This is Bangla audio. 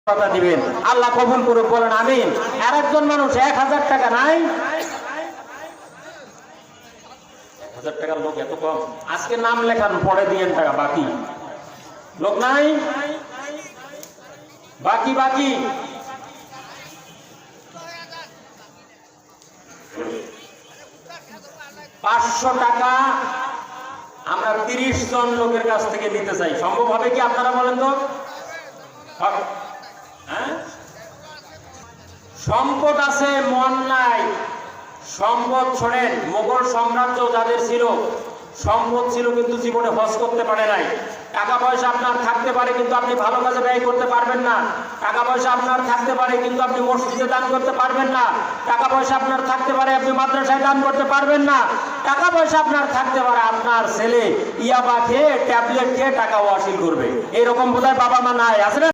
কথা দিবেন, আল্লাহ কবুল করুক, বলেন আমিন। আর একজন মানুষ 1000 টাকা নাই, 1000 টাকার লোক এত কম, আজকে নাম লেখান পরে দিয়েন টাকা, বাকি লোক নাই, বাকি বাকি 500 টাকা আমরা 30 জন লোকের কাছ থেকে নিতে চাই। সম্ভব হবে কি আপনারা বলেন তো? হ্যাঁ, সম্পদ আছে, মন নাই। সম্পদ শোনেন, মোগল সাম্রাজ্য যাদের ছিল, সম্পদ ছিল কিন্তু জীবনে হজ করতে পারে নাই। টাকা পয়সা আপনার থাকতে পারে কিন্তু আপনি ভালো কাজে ব্যয় করতে পারবেন না। টাকা পয়সা আপনার থাকতে পারে কিন্তু আপনি মসজিদে দান করতে পারবেন না। টাকা পয়সা আপনার থাকতে পারে আপনি মাদ্রাসায় দান করতে পারবেন না। টাকা পয়সা আপনার থাকতে পারে আপনার ছেলে ইয়াবা খেয়ে ট্যাবলেট খেয়ে টাকা ওয়াসিল করবে, এরকম বোধহয় বাবা মা নাই, আছে না?